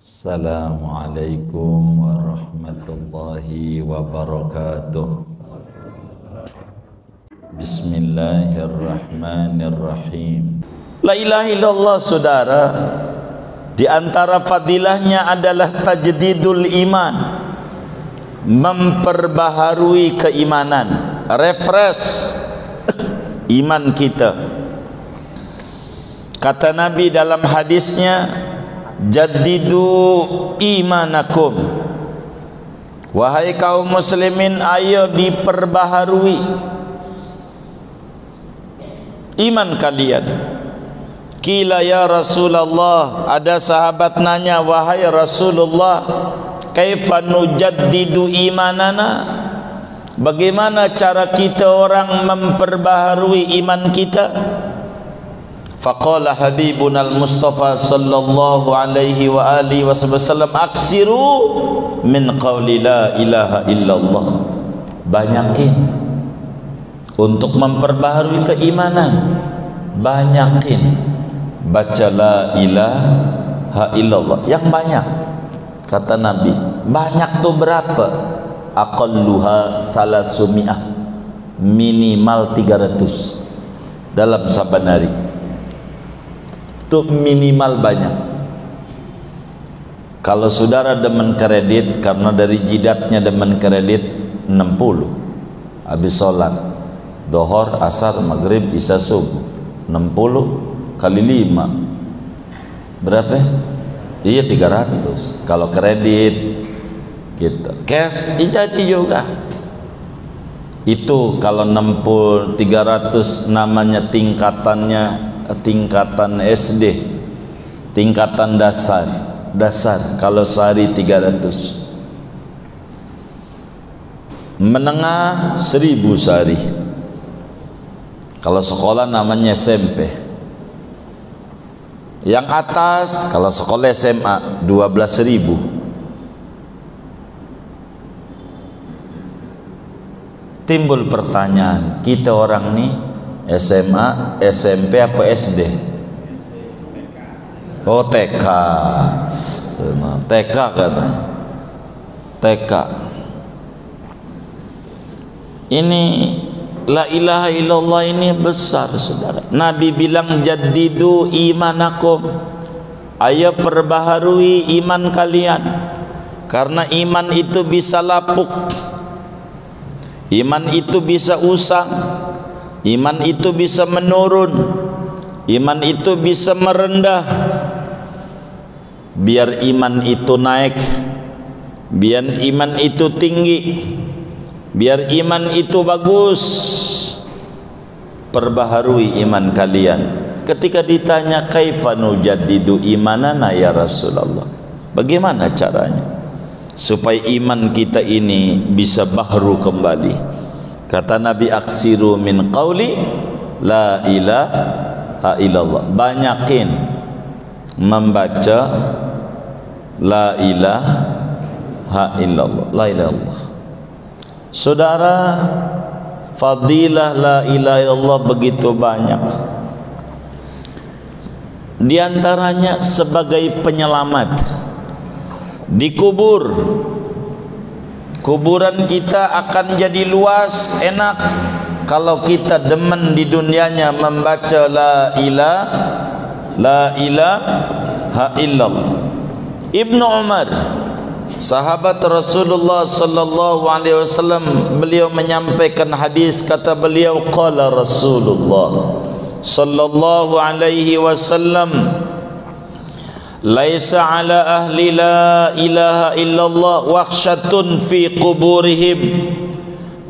Assalamualaikum warahmatullahi wabarakatuh. Bismillahirrahmanirrahim. La ilaha illallah, saudara, di antara fadilahnya adalah tajdidul iman, memperbaharui keimanan, refresh iman kita. Kata Nabi dalam hadisnya, jaddidu imanakum, wahai kaum muslimin, ayo diperbaharui iman kalian. Qila ya Rasulullah, ada sahabat nanya, wahai Rasulullah, kaifa nujaddidu imanana, bagaimana cara kita orang memperbaharui iman kita? Faqala habibuna al-Mustafa sallallahu alaihi wa alihi wasallam, aksiru min qawli la ilaha illallah, banyakin untuk memperbaharui keimanan, banyakin baca la ilaha illallah yang banyak. Kata Nabi, banyak tuh berapa? Aqalluha salasumiyah, minimal 300 dalam saban hari. Itu minimal banyak. Kalau saudara demen kredit, karena dari jidatnya demen kredit, 60 habis sholat dohor, asar, maghrib, isya, subuh, 60 kali 5 berapa? Iya 300 kalau kredit gitu. Cash jadi juga itu. Kalau 60 300 namanya tingkatan SD, tingkatan dasar. Kalau sehari 300, menengah 1000 sehari. Kalau sekolah namanya SMP. Yang atas kalau sekolah SMA 12.000. Timbul pertanyaan, kita orang nih SMA, SMP apa SD? Oh, TK. TK katanya. TK. Ini la ilaha illallah ini besar, saudara. Nabi bilang jaddidu imanakum, ayo perbaharui iman kalian, karena iman itu bisa lapuk, iman itu bisa usang, iman itu bisa menurun, iman itu bisa merendah. Biar iman itu naik, biar iman itu tinggi, biar iman itu bagus, perbaharui iman kalian. Ketika ditanya kaifa nujaddidu imanana ya Rasulullah, bagaimana caranya supaya iman kita ini bisa bahru kembali? Kata Nabi, aksiru min qawli la ilaha illallah, banyakin membaca la ilaha illallah, la ilaha illallah. Saudara, fadilah la ilaha illallah begitu banyak. Di antaranya sebagai penyelamat di kubur. Kuburan kita akan jadi luas, enak kalau kita demen di dunianya membaca la ilaha illallah. Ibnu Umar, sahabat Rasulullah sallallahu alaihi wasallam, beliau menyampaikan hadis, kata beliau, qala Rasulullah sallallahu alaihi wasallam, laisa ala ahli la ilaha illallah wahsyatun fi quburihim,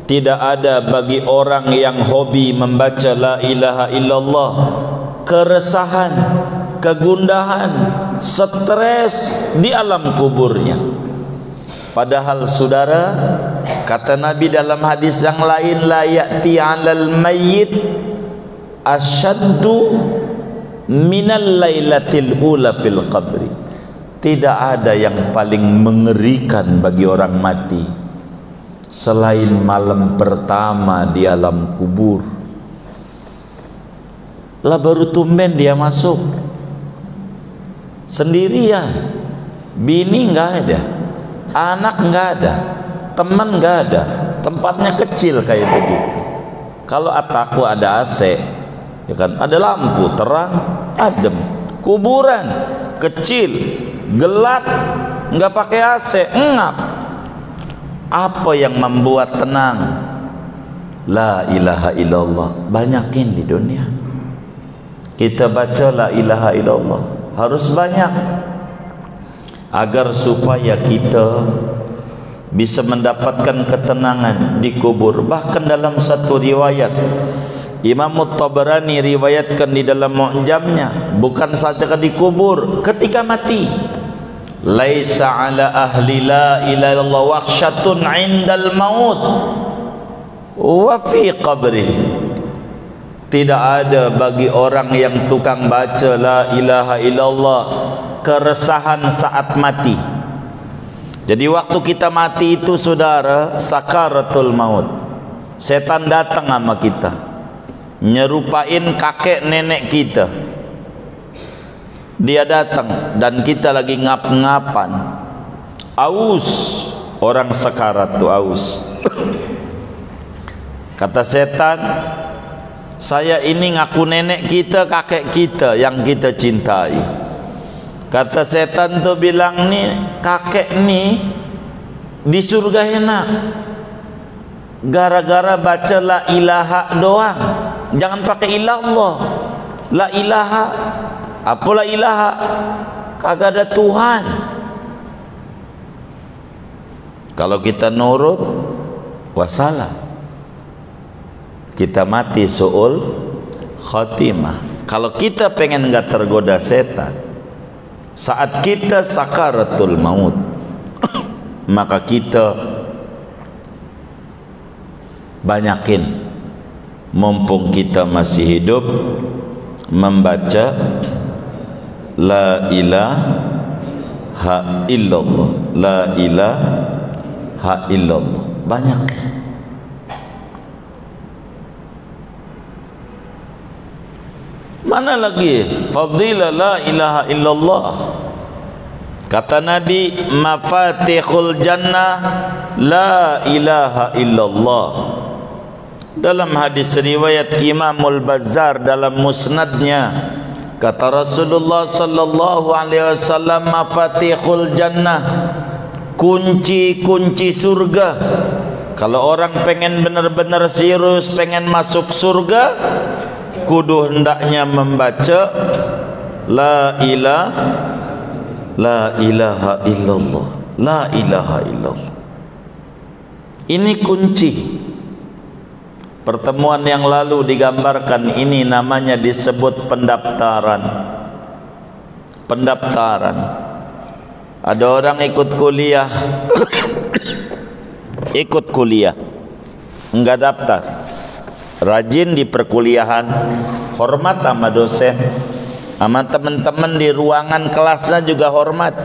tidak ada bagi orang yang hobi membaca la ilaha illallah keresahan, kegundahan, stres di alam kuburnya. Padahal saudara, kata Nabi dalam hadis yang lain, la ya'ti 'alal mayyit asyaddu minal lailatil ula fil qabri, tidak ada yang paling mengerikan bagi orang mati selain malam pertama di alam kubur. Lah baru tumben dia masuk sendirian, bini nggak ada, anak nggak ada, teman nggak ada, tempatnya kecil kayak begitu. Kalau ataku ada AC, ya kan, ada lampu terang, adem. Kuburan kecil, gelap, nggak pakai AC, ngap. Apa yang membuat tenang? La ilaha illallah. Banyakin di dunia. Kita baca la ilaha illallah harus banyak, agar supaya kita bisa mendapatkan ketenangan di kubur. Bahkan dalam satu riwayat Imam Tabarani riwayatkan di dalam Mu'jamnya, bukan saja di kubur, ketika mati, laisa ala ahli la ilaha illallah wahsyatun 'indal maut wa fi qabri. Tidak ada bagi orang yang tukang baca la ilaha illallah keresahan saat mati. Jadi waktu kita mati itu, saudara, sakaratul maut. Setan datang sama kita, nyerupain kakek nenek kita. Dia datang dan kita lagi ngap-ngapan, aus. Orang sekarat tuh aus. Kata setan, saya ini ngaku nenek kita, kakek kita yang kita cintai. Kata setan tuh bilang, nih kakek nih di surga enak, gara-gara baca la ilaha doang. Jangan pakai ilallah. La ilaha, apa la ilaha? Kagak ada Tuhan. Kalau kita nurut, wassalam, kita mati su'ul khatimah. Kalau kita pengen enggak tergoda setan saat kita sakaratul maut, maka kita banyakin, mumpung kita masih hidup, membaca la ilaha illallah. La ilaha illallah. Banyak. Mana lagi fadilah la ilaha illallah? Kata Nabi, mafatihul jannah la ilaha illallah. Dalam hadis riwayat Imamul Bazzar dalam musnadnya, kata Rasulullah sallallahu alaihi wasallam, mafatihul jannah, kunci-kunci surga. Kalau orang pengen benar-benar serius pengen masuk surga, kudu hendaknya membaca la ilaha illallah. La ilaha illallah. Ini kunci. Pertemuan yang lalu digambarkan, ini namanya disebut pendaftaran. Pendaftaran. Ada orang ikut kuliah ikut kuliah enggak daftar, rajin di perkuliahan, hormat sama dosen, sama teman-teman di ruangan kelasnya juga hormat.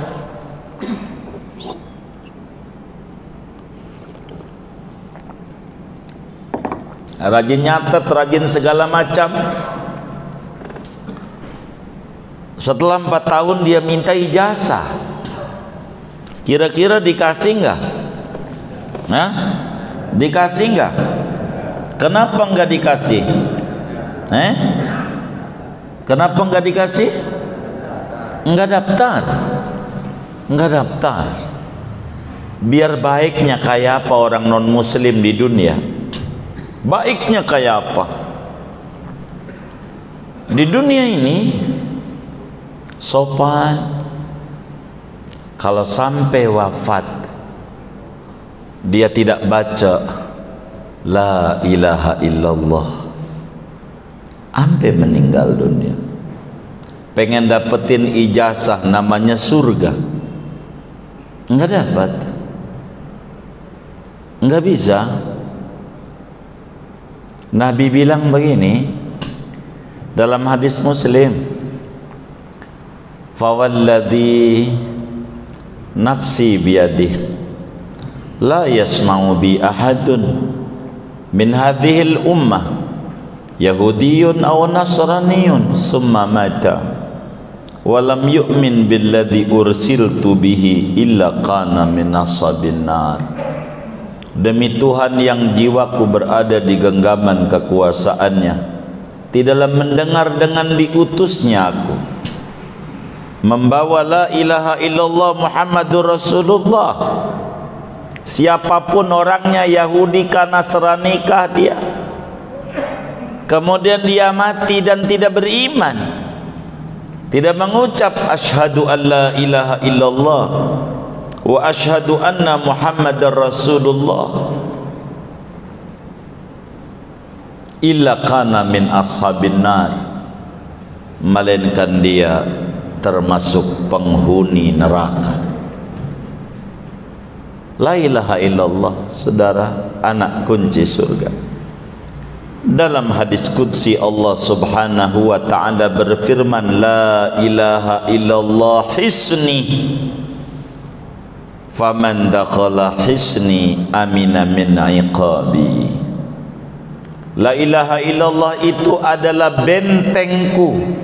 Rajin nyatet, rajin segala macam. Setelah 4 tahun dia minta ijazah. Kira-kira dikasih enggak? Nah, dikasih enggak? Kenapa enggak dikasih? Kenapa enggak dikasih? Enggak daftar. Enggak daftar. Biar baiknya kayak apa orang non muslim di dunia? Baiknya kayak apa? Di dunia ini sopan. Kalau sampai wafat dia tidak baca la ilaha illallah, sampai meninggal dunia, pengen dapetin ijazah namanya surga, enggak dapat, enggak bisa. Nabi bilang begini dalam hadis Muslim, fawalladhi nafsi biyadih la yasma'u bi ahadun min hadhil ummah yahudiyyun aw nasraniyyun summa mata walam yu'min billadzi ursiltu bihi illa kana min ashabin nar. Demi Tuhan yang jiwaku berada di genggaman kekuasaannya, tidaklah mendengar dengan diutusnya aku, membawa la ilaha illallah Muhammadur Rasulullah. Siapapun orangnya, Yahudi kah, Nasrani kah dia, kemudian dia mati dan tidak beriman, tidak mengucap asyhadu an la ilaha illallah wa asyhadu anna Muhammadar Rasulullah, illa kana min ashabin nar, melainkan dia termasuk penghuni neraka. La ilaha illallah, saudara, anak kunci surga. Dalam hadis qudsi Allah Subhanahu wa ta'ala berfirman, la ilaha illallah hisni, faman dakhala hisni amina min iqabi. La ilaha illallah itu adalah bentengku.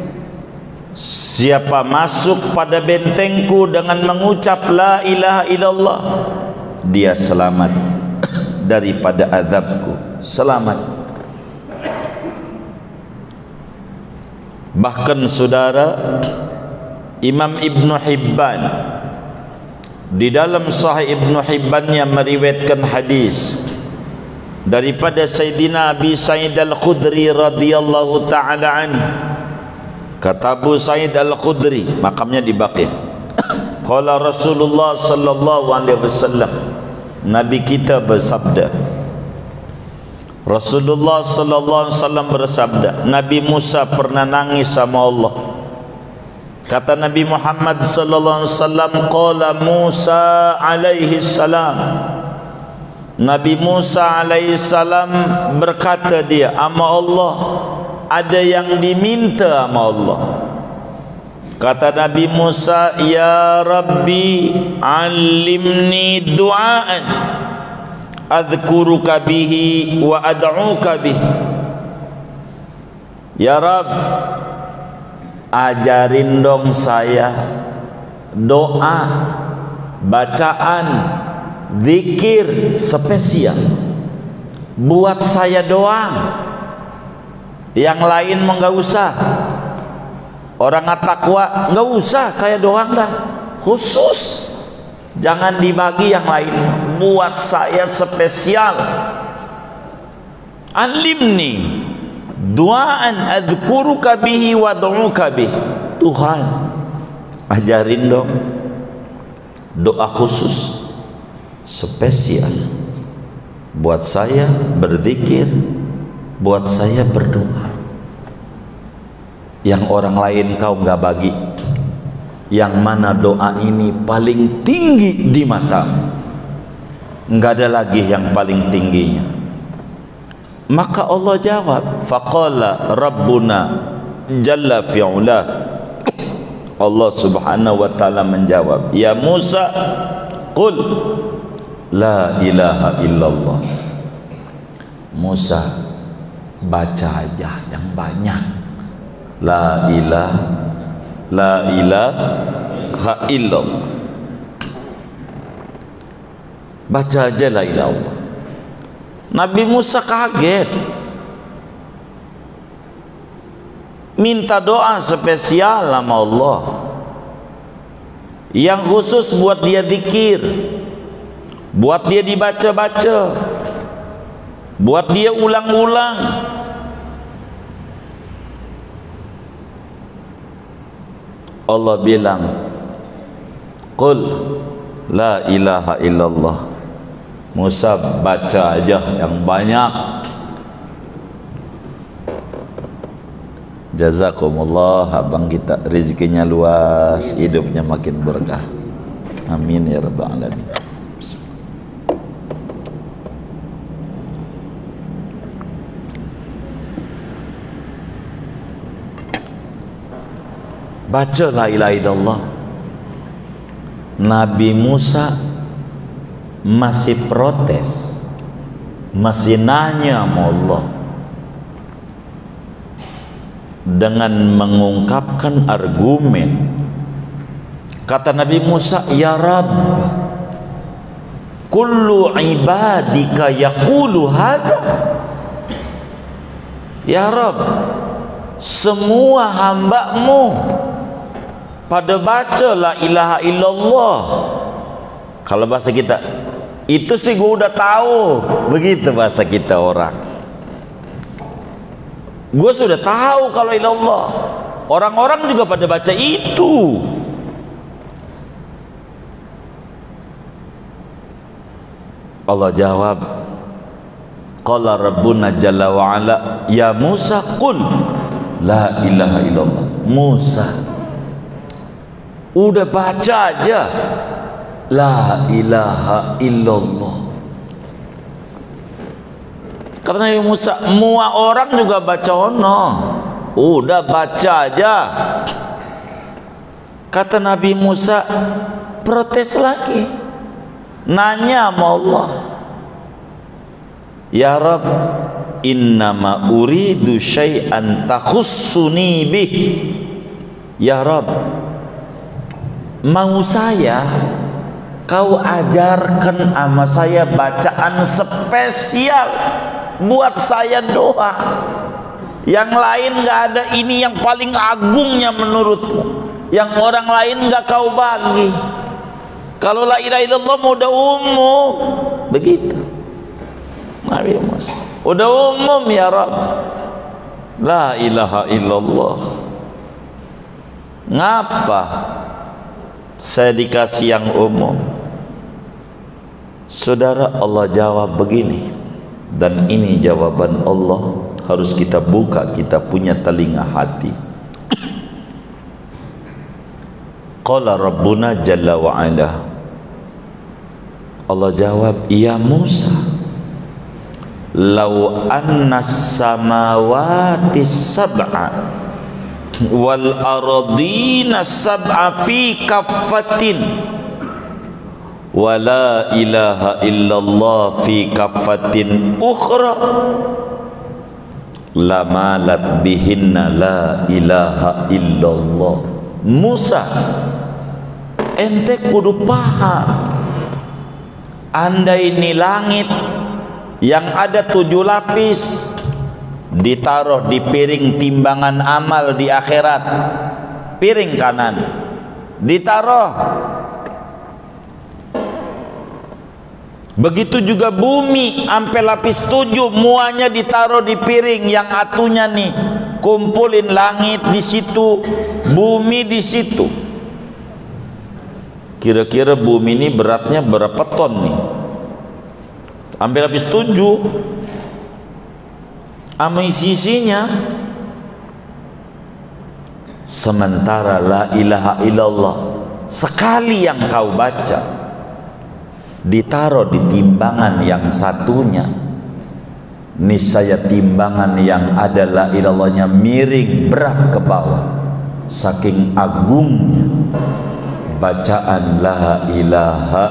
Siapa masuk pada bentengku dengan mengucap la ilaha illallah, dia selamat daripada azabku, selamat. Bahkan saudara, Imam Ibn Hibban di dalam Sahih Ibn Hibban yang meriwayatkan hadis daripada Sayyidina Abi Sa'id Al-Khudri radhiyallahu ta'ala an. Kata Abu Sa'id Al-Khudri, makamnya di Baqi', qala Rasulullah sallallahu alaihi wasallam, Nabi kita bersabda, Rasulullah sallallahu alaihi wasallam bersabda, Nabi Musa pernah nangis sama Allah. Kata Nabi Muhammad sallallahu alaihi wasallam, qala Musa alaihi salam, Nabi Musa alaihi salam berkata dia, ama Allah, ada yang diminta sama Allah. Kata Nabi Musa, ya Rabbi alimni du'aan adhkuruka bihi wa ad'uka bihi. Ya Rabb, ajarin dong saya doa, bacaan, zikir spesial buat saya doang. Yang lain mau nggak usah. Orang takwa nggak usah, saya doang dah khusus, jangan dibagi yang lain, buat saya spesial. Alimni duaan adzkuruka bihi wa ad'uka bihi. Tuhan, ajarin dong doa khusus spesial buat saya berzikir, buat saya berdoa. Yang orang lain kau nggak bagi. Yang mana doa ini paling tinggi di matamu, nggak ada lagi yang paling tingginya. Maka Allah jawab, faqala rabbuna jalla fi'ula, Allah subhanahu wa ta'ala menjawab, ya Musa qul la ilaha illallah. Musa, baca aja yang banyak, la ilaha illallah, baca aja la ilaha illallah. Nabi Musa kaget, minta doa spesial sama Allah yang khusus buat dia zikir, buat dia dibaca-baca, buat dia ulang-ulang. Allah bilang, qul la ilaha illallah. Musa, baca aja yang banyak. Jazakumullah, abang kita rezekinya luas, hidupnya makin berkah. Amin ya rabbal alamin. Baca la ilaha illallah. Nabi Musa masih protes, masih nanya sama Allah dengan mengungkapkan argumen Kata Nabi Musa, ya Rabb, kullu ibadika yaqulu hadha. Ya Rabb, semua hamba-Mu pada baca la ilaha illallah. Kalau bahasa kita, itu sih gua udah tahu. Begitu bahasa kita orang. Gua sudah tahu kalau ilallah. Orang-orang juga pada baca itu. Allah jawab, qala rabbuna jalla wa ala, ya Musa qul la ilaha illallah. Musa, udah baca aja la ilaha illallah. Kata Nabi Musa, semua orang juga baca ono. Udah baca aja. Kata Nabi Musa, protes lagi, nanya sama Allah, ya Rabb, innama uridu syai'an takhussuni bih. Ya Rabb, mau saya kau ajarkan sama saya bacaan spesial buat saya doa. Yang lain nggak ada, ini yang paling agungnya menurutmu. Yang orang lain nggak kau bagi. Kalau la ilaha illallah udah umum. Begitu Nabi Musa, udah umum ya Rabb, la ilaha illallah. Ngapa saya dikasih yang umum? Saudara, Allah jawab begini, dan ini jawaban Allah. Harus kita buka, kita punya telinga hati. Qala rabbuna jalla wa ala, Allah jawab, ya Musa, law anna samawati sab'a wal ardina sab'a fi kaffatin wa la ilaha illallah fi kaffatin ukhra lamalat bihinna la ilaha illallah. Musa, ente kudu paham, andai ini langit yang ada 7 lapis ditaruh di piring timbangan amal di akhirat, piring kanan ditaruh, begitu juga bumi sampai lapis 7 muanya ditaruh di piring yang atunya nih, kumpulin langit di situ, bumi di situ. Kira-kira bumi ini beratnya berapa ton nih? Ambil lapis 7 sama isinya. Sementara la ilaha illallah sekali yang kau baca ditaruh di timbangan yang satunya, niscaya timbangan yang ada la ilallahnya miring berat ke bawah, saking agungnya bacaan la ilaha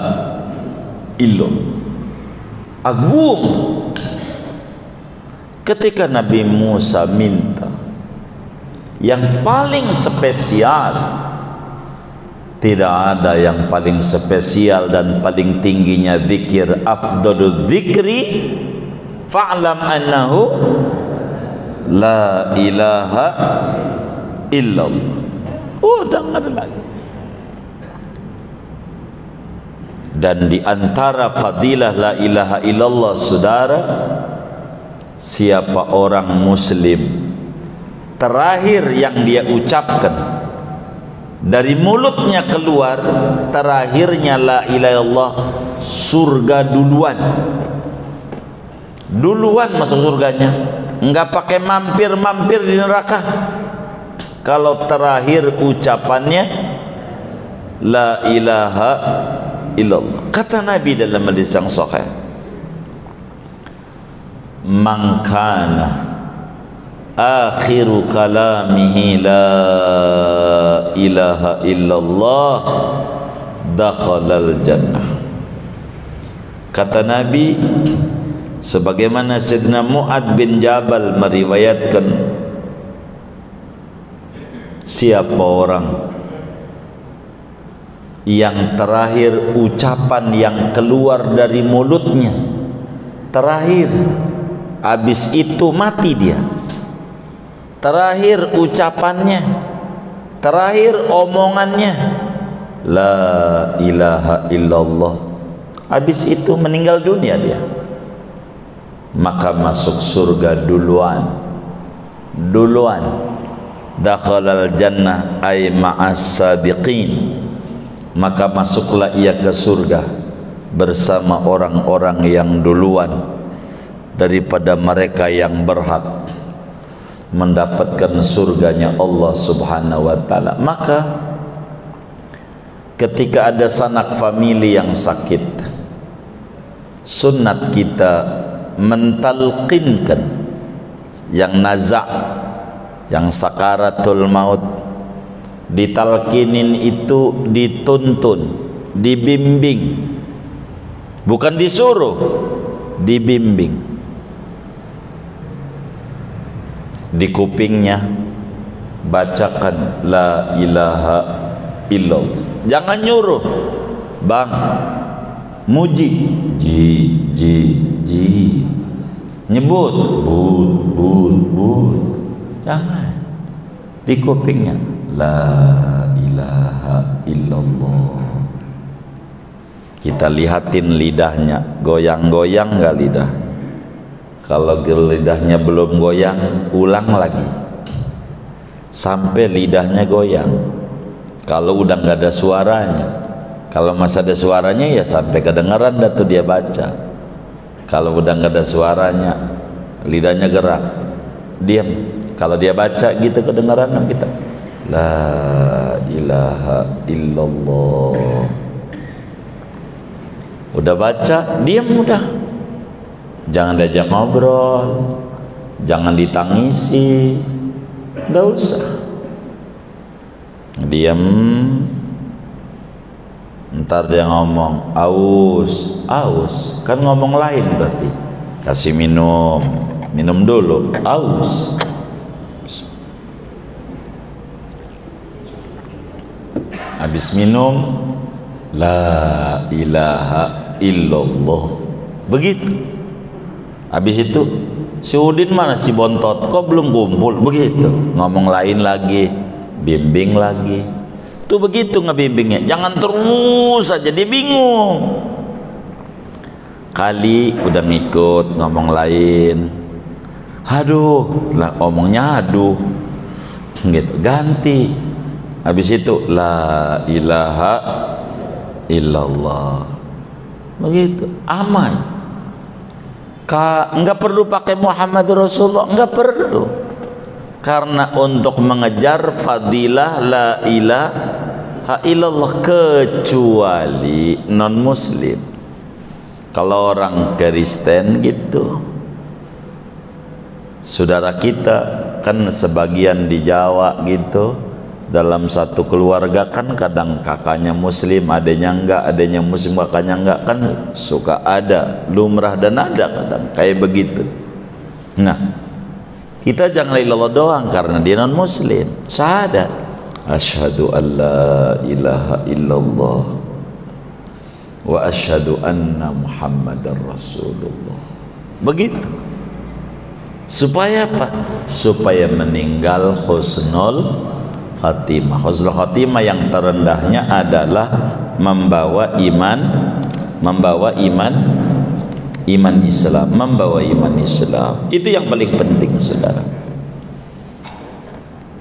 illallah. Agung. Ketika Nabi Musa minta yang paling spesial, tidak ada yang paling spesial dan paling tingginya zikir. Afdalul dzikri fa'lam annahu la ilaha illallah. Udah nggak ada lagi. Dan di antara fadilah la ilaha illallah, saudara, siapa orang muslim terakhir yang dia ucapkan dari mulutnya keluar, terakhirnya la ilaha illallah, surga duluan masuk surganya, enggak pakai mampir-mampir di neraka. Kalau terakhir ucapannya la ilaha illallah. Kata Nabi dalam hadis yang sahih, man kana akhiru kalamihi la ilaha illallah dakhalal jannah. Kata Nabi, sebagaimana Sayyidina Mu'ad bin Jabal meriwayatkan, siapa orang yang terakhir ucapan yang keluar dari mulutnya, terakhir, habis itu mati dia. Terakhir ucapannya, terakhir omongannya, la ilaha illallah, habis itu meninggal dunia dia, maka masuk surga duluan. Dakhalal jannah ay ma'as sabiqin, maka masuklah ia ke surga bersama orang-orang yang duluan daripada mereka yang berhak mendapatkan surganya Allah Subhanahu wa taala. Maka ketika ada sanak famili yang sakit, sunnat kita mentalqinkan yang nazak, yang sakaratul maut, ditalkinin itu dituntun, dibimbing, bukan disuruh, dibimbing. Di kupingnya bacakan la ilaha illallah, jangan nyuruh, bang, muji, ji, nyebut, but, jangan. Di kupingnya la ilaha illallah. Kita lihatin lidahnya, goyang-goyang nggak lidah? Kalau lidahnya belum goyang, ulang lagi sampai lidahnya goyang. Kalau udah nggak ada suaranya, kalau masih ada suaranya ya sampai kedengaran dah tuh dia baca. Kalau udah nggak ada suaranya, lidahnya gerak, diam. Kalau dia baca gitu kedengaran kita, la ilaha illallah. Udah baca, diam udah. Jangan diajak ngobrol, jangan ditangisi, nggak usah, diam. Ntar dia ngomong aus, kan ngomong lain berarti. Kasih minum dulu, aus. Habis minum, la ilaha illallah, begitu. Habis itu si Udin mana, si Bontot, kok belum kumpul, begitu. Ngomong lain lagi, bimbing lagi. Tuh begitu ngebimbingnya, jangan terus aja dia bingung. Kali udah ngikut ngomong lain, aduh lah omongnya aduh gitu, ganti. Habis itu la ilaha illallah, begitu, amai. Enggak perlu pakai Muhammad Rasulullah, enggak perlu, karena untuk mengejar fadilah la ilaha illallah, kecuali non muslim. Kalau orang Kristen gitu, saudara kita kan sebagian di Jawa gitu, dalam satu keluarga kan kadang kakaknya muslim, adanya enggak, adanya muslim kakaknya enggak, kan suka ada, lumrah dan ada kadang kayak begitu. Nah, kita jangan ilallah doang karena dia non muslim, syahadat asyhadu an la ilaha illallah wa asyhadu anna muhammadar rasulullah, begitu. Supaya apa? Supaya meninggal husnul khatimah. Husnul khatimah yang terendahnya adalah membawa iman Islam. Itu yang paling penting, saudara.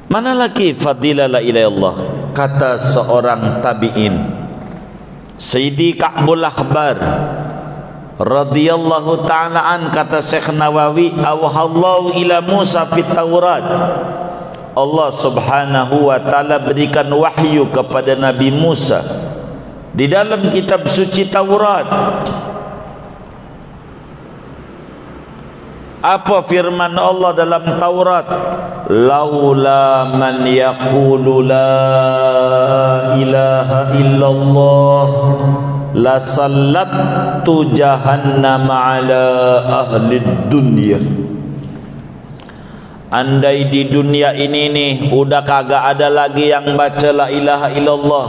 Mana lagi fadilah la ilaha illallah? Kata seorang tabi'in, Sayyidi Ka'bul Akhbar radhiyallahu ta'ala an, kata Syekh Nawawi, awhallahu ila Musa fit Taurat, Allah Subhanahu wa ta'ala berikan wahyu kepada Nabi Musa di dalam kitab suci Taurat. Apa firman Allah dalam Taurat? Laula man yaqulu la ilaha illallah la sallattu jahannam ala ahli dunya. Andai di dunia ini nih udah kagak ada lagi yang baca la ilaha illallah,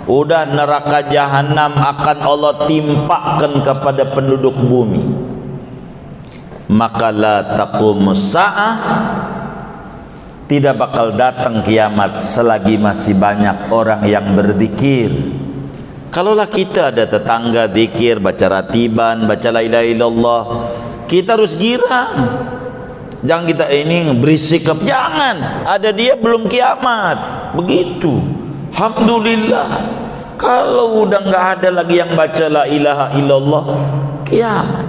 Udah neraka jahanam akan Allah timpakan kepada penduduk bumi. Maka la taqumus sa'ah, tidak bakal datang kiamat selagi masih banyak orang yang berzikir. Kalaulah kita ada tetangga zikir, baca ratiban, baca la ilaha illallah, kita harus girang. Jangan kita ini bersikap, jangan, ada dia belum kiamat. Begitu. Alhamdulillah. Kalau udah nggak ada lagi yang baca la ilaha illallah, kiamat.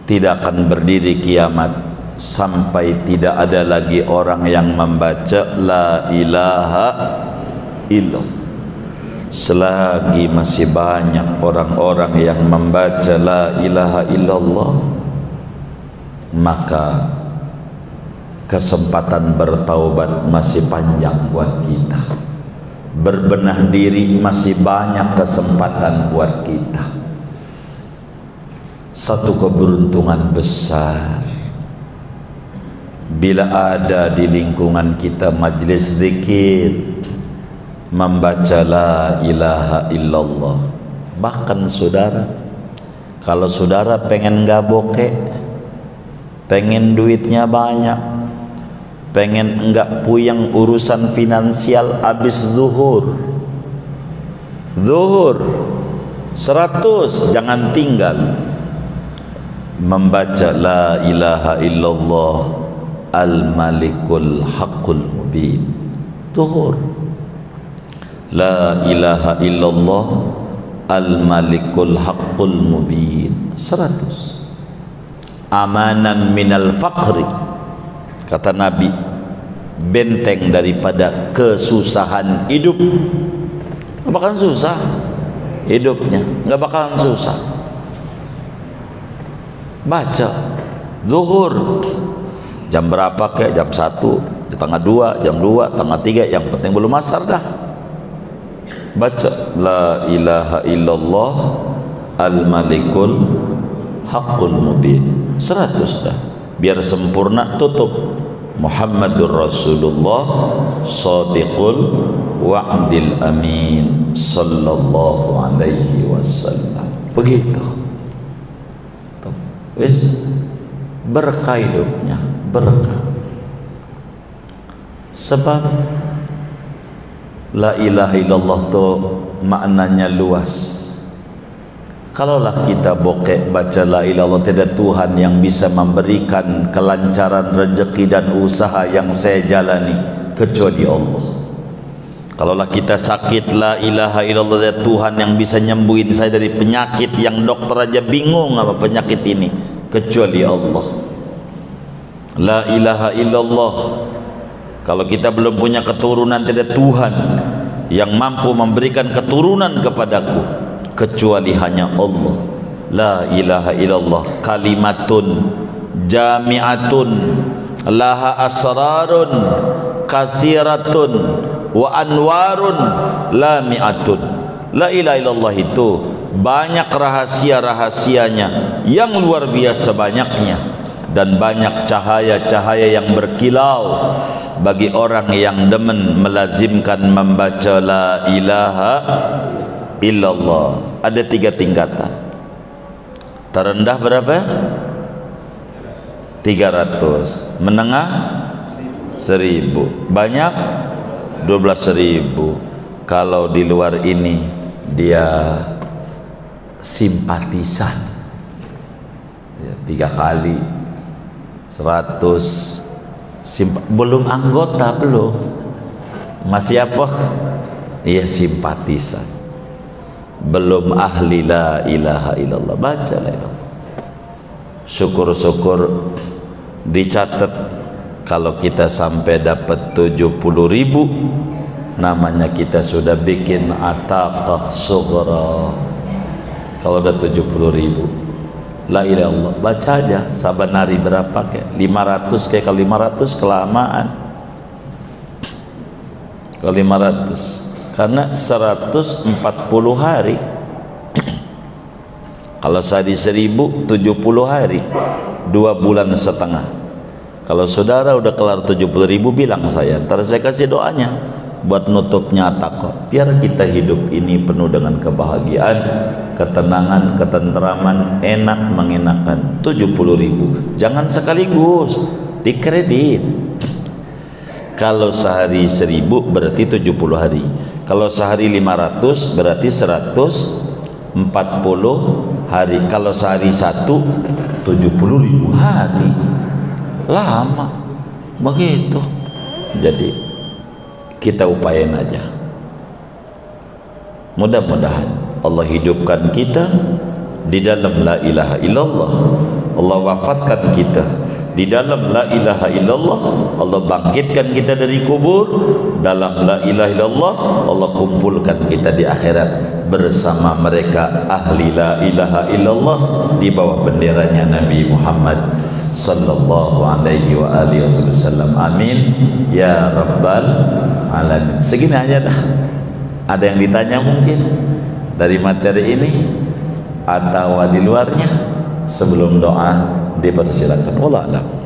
Tidak akan berdiri kiamat sampai tidak ada lagi orang yang membaca la ilaha illallah. Selagi masih banyak orang-orang yang membaca la ilaha illallah, maka kesempatan bertaubat masih panjang buat kita. Berbenah diri masih banyak kesempatan buat kita. Satu keberuntungan besar bila ada di lingkungan kita majlis zikir membaca la ilaha illallah. Bahkan saudara, kalau saudara pengen nggak bokeh, pengen duitnya banyak, pengen nggak puyeng urusan finansial, habis zuhur 100 jangan tinggal membaca la ilaha illallah al-malikul haqqul mubin. Zuhur la ilaha illallah al-malikul haqqul mubin 100. Amanan minal faqri, kata Nabi, benteng daripada kesusahan hidup. Nggak bakalan susah hidupnya, nggak bakalan susah. Baca zuhur jam berapa kek, jam 1, setengah 2, jam 2, setengah 3, yang penting belum asar dah. Baca la ilaha illallah al-malikul haqqul mubin 100 dah. Biar sempurna tutup Muhammadur Rasulullah Shadiqul Wa'dil Amin sallallahu alaihi wasallam. Begitu. Wis berkah hidupnya, berkah. Sebab la ilaha illallah tu maknanya luas. Kalaulah kita bokeh baca la ilaha illallah, tidak Tuhan yang bisa memberikan kelancaran rezeki dan usaha yang saya jalani kecuali Allah. Kalaulah kita sakit, la ilaha illallah, tidak Tuhan yang bisa nyembuhin saya dari penyakit yang dokter aja bingung apa penyakit ini kecuali Allah. La ilaha illallah. Kalau kita belum punya keturunan, tidak Tuhan yang mampu memberikan keturunan kepadaku kecuali hanya Allah. La ilaha illallah kalimatun jami'atun laha asrarun katsiratun wa anwarun lami'atun. La ilaha illallah itu banyak rahasia-rahasianya yang luar biasa banyaknya, dan banyak cahaya-cahaya yang berkilau bagi orang yang demen melazimkan membaca la ilaha illallah. Ada 3 tingkatan. Terendah berapa? 300. Menengah 1000. Banyak 12.000. Kalau di luar ini dia simpatisan ya, 3 kali 100. Belum anggota, belum. Masih apa? Iya, simpatisan. Belum ahli la ilaha illallah. Baca la ilaha. Syukur-syukur dicatat kalau kita sampai dapat 70.000, namanya kita sudah bikin ataqah sughra. Kalau udah 70.000 la ilaha illallah, baca aja saban hari berapa kayak 500 kayak, kalau 500 kelamaan. Kalau 500 karena 140 hari. Kalau sehari 1000, 70 hari, 2,5 bulan. Kalau saudara udah kelar 70.000 bilang saya, ntar saya kasih doanya buat nutupnya kok. Biar kita hidup ini penuh dengan kebahagiaan, ketenangan, ketenteraman, enak mengenakan. 70.000 jangan sekaligus dikredit. Kalau sehari 1.000 berarti 70 hari. Kalau sehari 500 berarti 140 hari. Kalau sehari 1 70.000 hari. Lama begitu. Jadi kita upayain aja. Mudah-mudahan Allah hidupkan kita di dalam la ilaha illallah. Allah wafatkan kita di dalam la ilaha illallah. Allah bangkitkan kita dari kubur dalam la ilaha illallah. Allah kumpulkan kita di akhirat bersama mereka ahli la ilaha illallah di bawah benderanya Nabi Muhammad sallallahu alaihi wa alihi wasallam. Amin ya rabbal alamin. Segini aja dah. Ada yang ditanya mungkin dari materi ini atau di luarnya? Sebelum doa dipersilakan. Wallah alam.